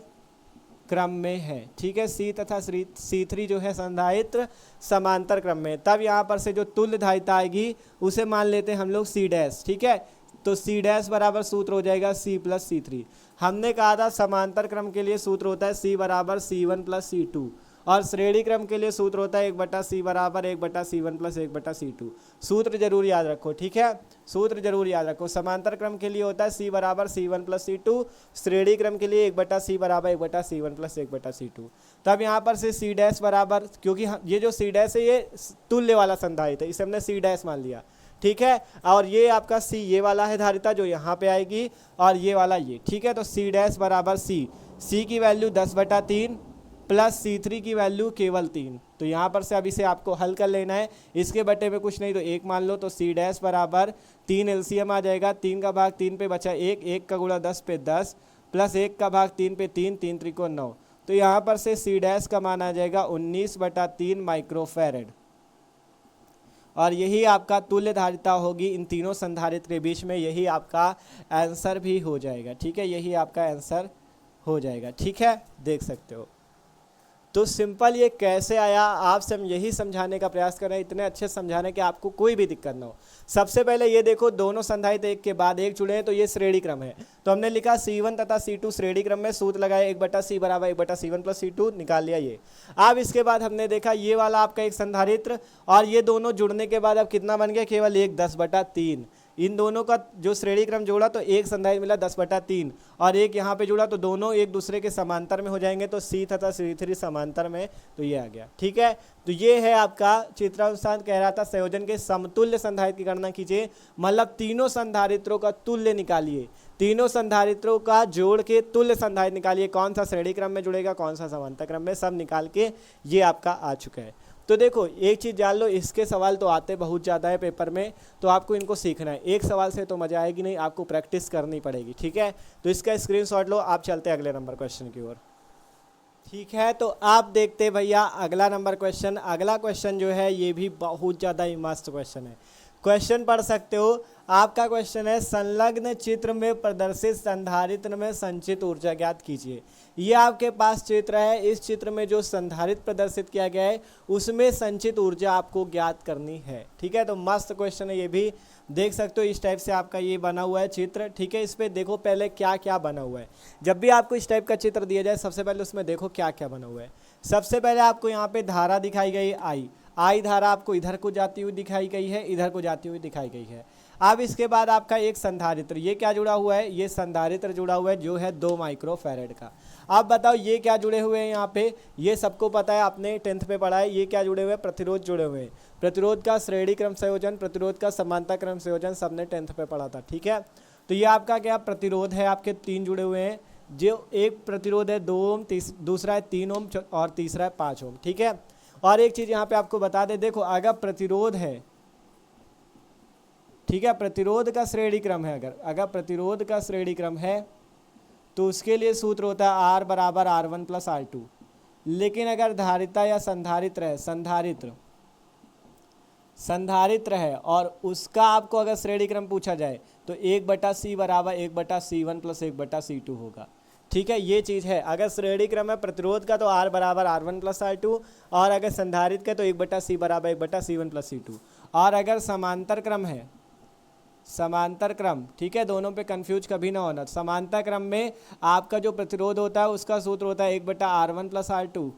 क्रम में है। ठीक है, C तथा C3 जो है संधारित्र समांतर क्रम में। तब यहाँ पर से जो तुल्य धारिता आएगी उसे मान लेते हैं हम लोग C'। ठीक है, तो C' बराबर सूत्र हो जाएगा C प्लस C3। हमने कहा था समांतर क्रम के लिए सूत्र होता है C बराबर C1 प्लस C2 और श्रेणी क्रम के लिए सूत्र होता है 1/c बराबर 1/c1 प्लस 1/c2। सूत्र जरूर याद रखो, ठीक है, सूत्र जरूर याद रखो। समांतर क्रम के लिए होता है c बराबर c1 प्लस c2, श्रेणी क्रम के लिए 1/c बराबर 1/c1 प्लस 1/c2। तब यहाँ पर से c डैश बराबर, क्योंकि ये जो c डैश है ये तुल्य वाला संधारित्र है, इसे हमने c डैश मान लिया, ठीक है। और ये आपका c ये वाला है धारिता जो यहाँ पे आएगी, और ये वाला ये, ठीक है। तो c डैश बराबर c की वैल्यू 10/3 प्लस c3 की वैल्यू केवल 3। तो यहाँ पर से अब इसे आपको हल कर लेना है, इसके बटे में कुछ नहीं तो 1 मान लो, तो c डैश बराबर 3 एलसीएम आ जाएगा, 3 का भाग 3 पे बचा 1, 1 का गुणा 10 पे 10 प्लस 1 का भाग 3 पे 3, 3 त्रिकोण 9। तो यहाँ पर से c डैश का मान आ जाएगा 19/3 माइक्रोफैरड, और यही आपका तुल्य धारिता होगी इन तीनों संधारित्र के बीच में। यही आपका आंसर भी हो जाएगा, ठीक है, यही आपका आंसर हो जाएगा, ठीक है, देख सकते हो। तो सिंपल ये कैसे आया आपसे हम यही समझाने का प्रयास कर रहे हैं, इतने अच्छे समझाने कि आपको कोई भी दिक्कत ना हो। सबसे पहले ये देखो, दोनों संधारित्र एक के बाद एक जुड़े हैं, तो ये श्रेणी क्रम है। तो हमने लिखा C1 तथा C2 श्रेणी क्रम में, सूत्र लगाया 1/c बराबर 1/c1 प्लस c2, निकाल लिया ये। अब इसके बाद हमने देखा ये वाला आपका एक संधारित्र, और ये दोनों जुड़ने के बाद अब कितना बन गया, केवल एक 10/3। इन दोनों का जो श्रेणी क्रम जोड़ा तो एक संधारित्र मिला 10/3, और एक यहाँ पे जुड़ा तो दोनों एक दूसरे के समांतर में हो जाएंगे, तो C तथा C3 समांतर में, तो ये आ गया, ठीक है। तो ये है आपका चित्रानुसार कह रहा था संयोजन के समतुल्य संधारित्र की गणना कीजिए, मतलब तीनों संधारित्रों का तुल्य निकालिए, तीनों संधारित्रों का जोड़ के तुल्य संधारित्र निकालिए, कौन सा श्रेणी क्रम में जुड़ेगा कौन सा समांतर क्रम में, सब निकाल के ये आपका आ चुका है। तो देखो एक चीज़ जान लो, इसके सवाल तो आते बहुत ज़्यादा है पेपर में, तो आपको इनको सीखना है, एक सवाल से तो मजा आएगी नहीं, आपको प्रैक्टिस करनी पड़ेगी, ठीक है। तो इसका स्क्रीनशॉट लो, आप चलते हैं अगले नंबर क्वेश्चन की ओर, ठीक है। तो आप देखते भैया अगला नंबर क्वेश्चन। अगला क्वेश्चन जो है ये भी बहुत ज़्यादा ही मस्त क्वेश्चन है, क्वेश्चन पढ़ सकते हो। आपका क्वेश्चन है संलग्न चित्र में प्रदर्शित संधारित्र में संचित ऊर्जा ज्ञात कीजिए। ये आपके पास चित्र है, इस चित्र में जो संधारित्र प्रदर्शित किया गया है उसमें संचित ऊर्जा आपको ज्ञात करनी है, ठीक है। तो मस्त क्वेश्चन है, ये भी देख सकते हो, इस टाइप से आपका ये बना हुआ है चित्र, ठीक है। इस पर देखो पहले क्या क्या बना हुआ है, जब भी आपको इस टाइप का चित्र दिया जाए सबसे पहले उसमें देखो क्या क्या बना हुआ है। सबसे पहले आपको यहाँ पे धारा दिखाई गई आई धारा आपको इधर को जाती हुई दिखाई गई है, इधर को जाती हुई दिखाई गई है। अब इसके बाद आपका एक संधारित्र, ये क्या जुड़ा हुआ है, ये संधारित्र जुड़ा हुआ है जो है 2 माइक्रोफैरड का। आप बताओ ये क्या जुड़े हुए हैं यहाँ पे, ये सबको पता है, आपने 10th पे पढ़ा है। ये क्या जुड़े हुए हैं, प्रतिरोध जुड़े हुए हैं, प्रतिरोध का श्रेणी क्रम संयोजन, प्रतिरोध का समांतर क्रम संयोजन, सबने 10th पे पढ़ा था, ठीक है। तो ये आपका क्या प्रतिरोध है, आपके 3 जुड़े हुए हैं, जो एक प्रतिरोध है 2 ओम, दूसरा है 3 ओम और तीसरा है 5 ओम, ठीक है। और एक चीज़ यहाँ पे आपको बता दे, देखो अगर प्रतिरोध है, ठीक है, प्रतिरोध का श्रेणी क्रम है, अगर प्रतिरोध का श्रेणी क्रम है तो उसके लिए सूत्र होता है R बराबर R1 प्लस R2। लेकिन अगर धारिता या संधारित्र है, संधारित्र है और उसका आपको अगर श्रेणी क्रम पूछा जाए तो 1/c बराबर 1/c1 प्लस 1/c2 होगा, ठीक है। ये चीज़ है, अगर श्रेणी क्रम है प्रतिरोध का तो R बराबर R1 प्लस R2, और अगर संधारित्र का तो 1/c बराबर 1/c1 प्लस c2। और अगर समांतर क्रम है, समांतर क्रम, ठीक है, दोनों पे कंफ्यूज कभी ना होना। समांतर क्रम में आपका जो प्रतिरोध होता है उसका सूत्र होता है 1/R1 प्लस R2,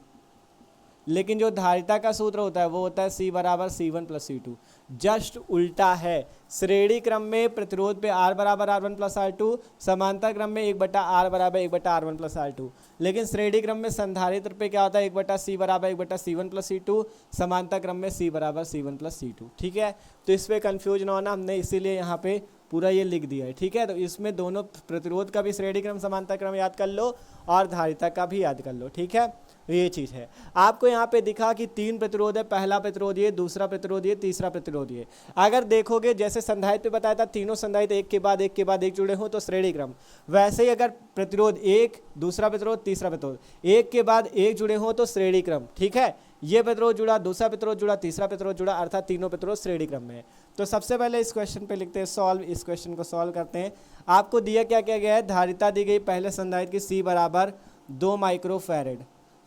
लेकिन जो धारिता का सूत्र होता है वो होता है C बराबर C1 प्लस C2। जस्ट उल्टा है, श्रेणी क्रम में प्रतिरोध पे R बराबर R1 प्लस R2, समांतर क्रम में 1/R बराबर 1/R1 प्लस R2, लेकिन श्रेणी क्रम में संधारित्र पे क्या होता है 1/C बराबर 1/C1 प्लस C2, समांतर क्रम में C बराबर C1 प्लस C2, ठीक है। तो इस पर कन्फ्यूज ना होना, हमने इसीलिए यहाँ पे पूरा ये लिख दिया है, ठीक है। तो इसमें दोनों प्रतिरोध का भी श्रेणी क्रम समांतर क्रम याद कर लो और धारिता का भी याद कर लो, ठीक है। ये चीज़ है, आपको यहाँ पे दिखा कि 3 प्रतिरोध है, पहला प्रतिरोध ये, दूसरा प्रतिरोध ये, तीसरा प्रतिरोध ये। अगर देखोगे जैसे संधारित्र पे बताया था तीनों संधारित्र एक के बाद एक जुड़े हों तो श्रेणी क्रम, वैसे ही अगर प्रतिरोध एक, दूसरा प्रतिरोध, तीसरा प्रतिरोध एक के बाद एक जुड़े हों तो श्रेणी क्रम, ठीक है। ये प्रतिरोध जुड़ा, दूसरा प्रतिरोध जुड़ा, तीसरा प्रतिरोध जुड़ा, अर्थात तीनों प्रतिरोध श्रेणी क्रम में है। तो सबसे पहले इस क्वेश्चन पे लिखते हैं सॉल्व, इस क्वेश्चन को सॉल्व करते हैं। आपको दिया क्या क्या गया है, धारिता दी गई पहले संधारित्र की C बराबर 2 माइक्रोफैरड,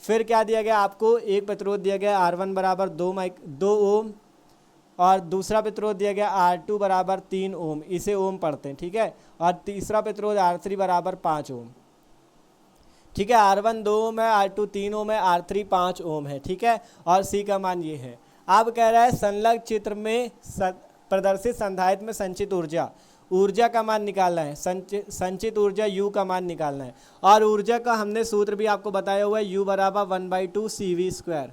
फिर क्या दिया गया आपको, एक प्रतिरोध दिया गया R1 बराबर 2 ओम, और दूसरा प्रतिरोध दिया गया R2 बराबर 3 ओम, इसे ओम पढ़ते हैं, ठीक है। और तीसरा प्रतिरोध R3 बराबर 5 ओम, ठीक है। R1 2 ओम है, R2 3 ओम है, R3 5 ओम है। ठीक है, और C का मान ये है। अब कह रहा है संलग्न चित्र में प्रदर्शित संधारित्र में संचित ऊर्जा, ऊर्जा का मान निकालना है, संचित ऊर्जा U का मान निकालना है। और ऊर्जा का हमने सूत्र भी आपको बताया हुआ है, U बराबर 1/2 CV²,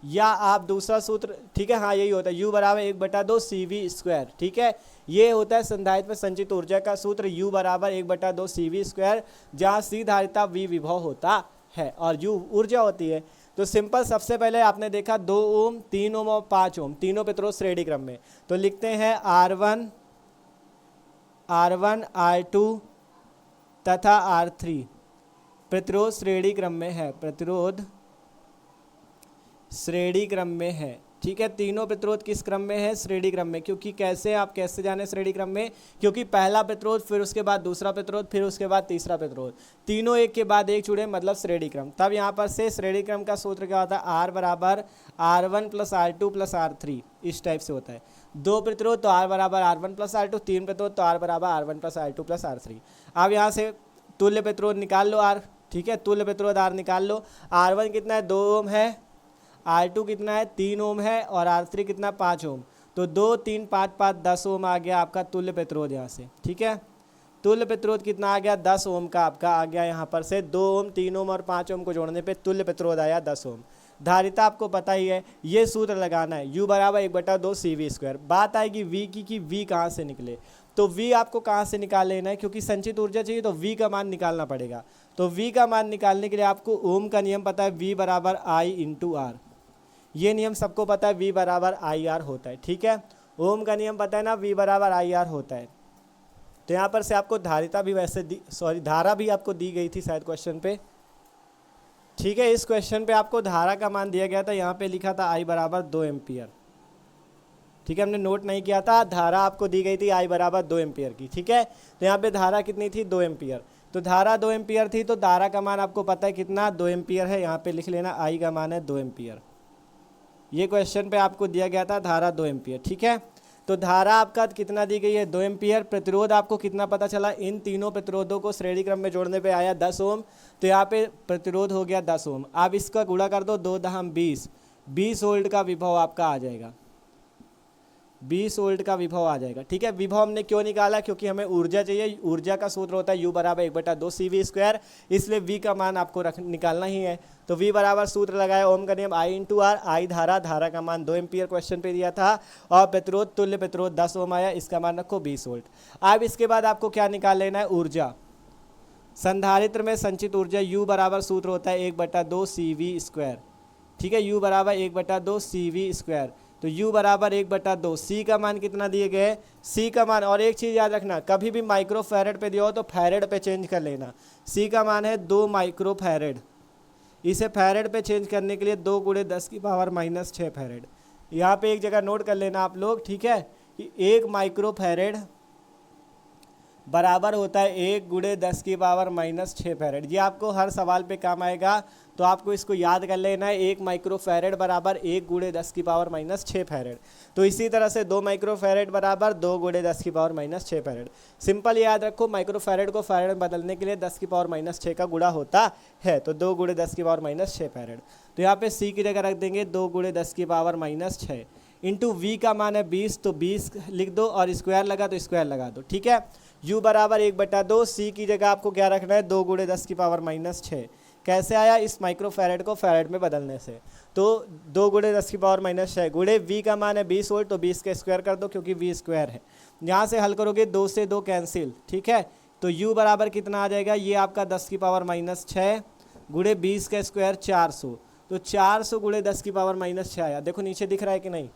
या आप दूसरा सूत्र, ठीक है, हाँ यही होता है, U बराबर 1/2 CV²। ठीक है, ये होता है संधारित्र में संचित ऊर्जा का सूत्र, U बराबर 1/2 CV², जहाँ C धारिता, V विभव होता है और U ऊर्जा होती है। तो सिंपल, सबसे पहले आपने देखा 2 ओम, 3 ओम और 5 ओम, तीनों प्रतिरोध श्रेणी क्रम में। तो लिखते हैं R1 R2 तथा R3 प्रतिरोध श्रेणी क्रम में है, प्रतिरोध श्रेणी क्रम में है। ठीक है, तीनों प्रतिरोध किस क्रम में है? श्रेणी क्रम में। क्योंकि कैसे, आप कैसे जाने श्रेणी क्रम में? क्योंकि पहला प्रतिरोध, फिर उसके बाद दूसरा प्रतिरोध, फिर उसके बाद तीसरा प्रतिरोध, तीनों एक के बाद एक जुड़े, मतलब श्रेणी क्रम। तब यहाँ पर से श्रेणी क्रम का सूत्र क्या होता है? R बराबर R1 + R2 + R3, इस टाइप से होता है। दो प्रतिरोध तो R बराबर R1 + R2, तीन प्रतिरोध तो R बराबर R1 + R2 + R3। अब यहाँ से तुल्य प्रतिरोध निकाल लो R। ठीक है, तुल्य प्रतिरोध R निकाल लो। R1 कितना है? 2 ओम है। R2 कितना है? 3 ओम है। और R3 कितना? 5 ओम। तो 2 3 5 5 10 ओम आ गया आपका तुल्य प्रतिरोध यहाँ से। ठीक है, तुल्य प्रतिरोध कितना आ गया? 10 ओम का आपका आ गया यहाँ पर से। 2 ओम, 3 ओम और 5 ओम को जोड़ने पे तुल्य प्रतिरोध आया 10 ओम। धारिता आपको पता ही है, ये सूत्र लगाना है, U बराबर 1/2 CV²। बात आएगी V की कि V कहाँ से निकले। तो V आपको कहाँ से निकाल लेना है? क्योंकि संचित ऊर्जा चाहिए तो V का मान निकालना पड़ेगा। तो V का मान निकालने के लिए आपको ओम का नियम पता है, V बराबर I × R। ये नियम सबको पता है, V बराबर IR होता है। ठीक है, ओम का नियम पता है ना, V बराबर IR होता है। तो यहाँ पर से आपको धारिता भी वैसे धारा भी आपको दी गई थी शायद क्वेश्चन पे। ठीक है, इस क्वेश्चन पे आपको धारा का मान दिया गया था, यहाँ पे लिखा था I बराबर 2 एम्पियर। ठीक है, हमने नोट नहीं किया था, धारा आपको दी गई थी I बराबर 2 एम्पियर की। ठीक है, तो यहाँ पे धारा कितनी थी? 2 एम्पियर। तो धारा 2 एम्पियर थी, तो धारा का मान आपको पता है कितना? 2 एम्पियर है। यहाँ पे लिख लेना I का मान है 2 एम्पियर। ये क्वेश्चन पे आपको दिया गया था धारा 2 एम्पियर। ठीक है, तो धारा आपका कितना दी गई है? 2 एम्पियर। प्रतिरोध आपको कितना पता चला? इन तीनों प्रतिरोधों को श्रेणी क्रम में जोड़ने पे आया 10 ओम। तो यहाँ पे प्रतिरोध हो गया 10 ओम। अब इसका गुणा कर दो, 2 दहम 20, 20 वोल्ट का विभव आपका आ जाएगा, 20 वोल्ट का विभव आ जाएगा। ठीक है, विभव हमने क्यों निकाला? क्योंकि हमें ऊर्जा चाहिए। ऊर्जा का सूत्र होता है U बराबर 1/2 CV², इसलिए V का मान आपको निकालना ही है। तो V बराबर सूत्र लगाया, ओम का नियम, I × R। I धारा, धारा का मान 2 एम्पियर क्वेश्चन पे दिया था। और प्रतिरोध, तुल्य प्रतिरोध 10 ओम आया, इसका मान रखो 20 वोल्ट। अब इसके बाद आपको क्या निकाल लेना है? ऊर्जा। संधारित्र में संचित ऊर्जा U बराबर सूत्र होता है 1/2 CV²। ठीक है, U बराबर 1/2 CV²। तो U बराबर 1/2। C का मान कितना दिए गए? C का मान, और एक चीज़ याद रखना, कभी भी माइक्रो फैरेड पे दिया हो तो फैरेड पे चेंज कर लेना। C का मान है 2 माइक्रो फैरेड। इसे फैरेड पे चेंज करने के लिए 2 × 10⁻⁻6 फैरेड। यहाँ पे एक जगह नोट कर लेना आप लोग। ठीक है, कि 1 माइक्रो फैरेड बराबर होता है 1 × 10⁻⁻6 फैरेड। ये आपको हर सवाल पे काम आएगा, तो आपको इसको याद कर लेना है। 1 माइक्रो फैरेड बराबर 1 × 10⁻⁻6 फैरेड। तो इसी तरह से 2 माइक्रो फैरेड बराबर 2 × 10⁻⁻6 फैरेड। सिंपल याद रखो, माइक्रो फैरेड को फैरेड में बदलने के लिए 10⁻⁻6 का गुणा होता है, तो 2 × 10⁻⁻6 फैरेड। तो यहाँ पे C की जगह रख देंगे 2 × 10⁻⁻6 इंटू V का मान है 20, तो 20 लिख दो, और स्क्वायर लगा तो स्क्वायर लगा दो। ठीक है, U बराबर 1/2। C की जगह आपको क्या रखना है? 2 × 10⁻⁻6। कैसे आया? इस माइक्रो फैरेड को फैरेड में बदलने से। तो 2 × 10⁻⁻6 गुणे V का मान है 20 वोल्ट, तो 20 का स्क्वायर कर दो क्योंकि V स्क्वायर है। यहाँ से हल करोगे 2 से 2 कैंसिल। ठीक है, तो U बराबर कितना आ जाएगा? ये आपका 10⁻⁻6 गुणे 20 का स्क्वायर 400। तो 400 × 10⁻⁻6 आया। देखो नीचे दिख रहा है कि नहीं?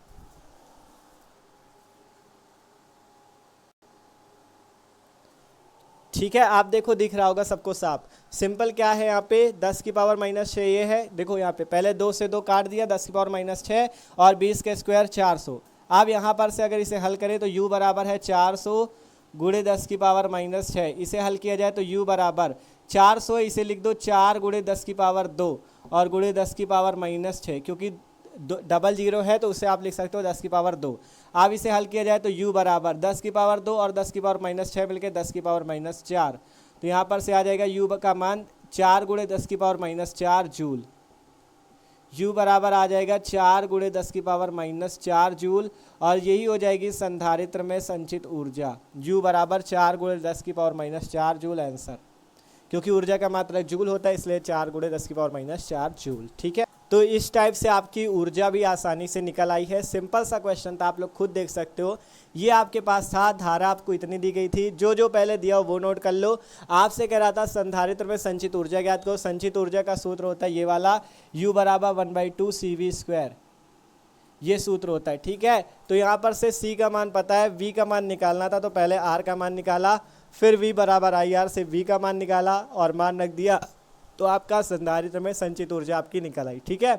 ठीक है, आप देखो दिख रहा होगा सबको साफ। सिंपल क्या है यहाँ पे? 10⁻⁻6 ये है। देखो यहाँ पे पहले 2 से 2 काट दिया, 10⁻⁻6 और 20 का स्क्वायर 400। अब यहाँ पर से अगर इसे हल करें तो U बराबर है 400 × 10⁻⁻6। इसे हल किया जाए तो U बराबर 400, इसे लिख दो 4 × 10⁻2 और × 10⁻6, क्योंकि डबल जीरो है तो उससे आप लिख सकते हो 10⁻2। अब इसे हल किया जाए तो U बराबर 10⁻2 और 10⁻6 मिलकर 10⁻4। तो यहाँ पर से आ जाएगा U का मान 4 गुणे 10 की पावर -4 जूल। U बराबर आ जाएगा 4 गुणे 10 की पावर -4 जूल, और यही हो जाएगी संधारित्र में संचित ऊर्जा। U बराबर 4 गुणे 10 की पावर -4 जूल आंसर, क्योंकि ऊर्जा का मात्रक जूल होता है इसलिए 4 गुणे 10 की पावर -4 जूल। ठीक है, तो इस टाइप से आपकी ऊर्जा भी आसानी से निकल आई है। सिंपल सा क्वेश्चन था, आप लोग खुद देख सकते हो। ये आपके पास था, धारा आपको इतनी दी गई थी, जो जो पहले दिया हो वो नोट कर लो। आपसे कह रहा था संधारित्र में संचित ऊर्जा ज्ञात करो। संचित ऊर्जा का सूत्र होता है ये वाला, U बराबर 1/2 CV², ये सूत्र होता है। ठीक है, तो यहाँ पर से C का मान पता है, V का मान निकालना था, तो पहले R का मान निकाला, फिर V बराबर IR से V का मान निकाला और मान रख दिया, तो आपका संधारित्र में संचित ऊर्जा आपकी निकल आई। ठीक है,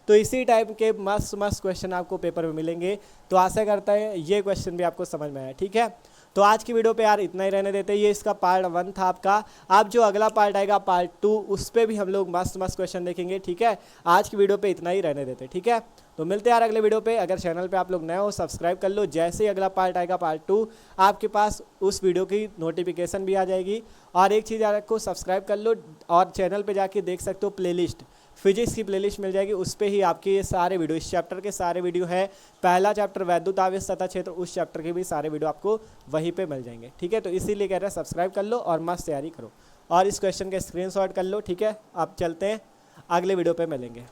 तो इसी टाइप के मस्त मस्त क्वेश्चन आपको पेपर में मिलेंगे। तो आशा करता है ये क्वेश्चन भी आपको समझ में आया। ठीक है, तो आज की वीडियो पे यार इतना ही रहने देते हैं। ये इसका पार्ट 1 था आपका। अब जो अगला पार्ट आएगा पार्ट 2, उस पर भी हम लोग मस्त मस्त क्वेश्चन देखेंगे। ठीक है, आज की वीडियो पे इतना ही रहने देते हैं। ठीक है, तो मिलते हैं यार अगले वीडियो पे। अगर चैनल पे आप लोग नए हो सब्सक्राइब कर लो, जैसे ही अगला पार्ट आएगा पार्ट 2 आपके पास उस वीडियो की नोटिफिकेशन भी आ जाएगी। और एक चीज़ याद रखो, सब्सक्राइब कर लो और चैनल पे जाके देख सकते हो प्लेलिस्ट, फिजिक्स की प्लेलिस्ट मिल जाएगी, उस पर ही आपके ये सारे वीडियो, इस चैप्टर के सारे वीडियो हैं। पहला चैप्टर वैद्युत आवेश तथा क्षेत्र, उस चैप्टर के भी सारे वीडियो आपको वहीं पे मिल जाएंगे। ठीक है, तो इसीलिए कह रहे हैं सब्सक्राइब कर लो और मस्त तैयारी करो और इस क्वेश्चन का स्क्रीनशॉट कर लो। ठीक है, अब चलते हैं अगले वीडियो पे मिलेंगे।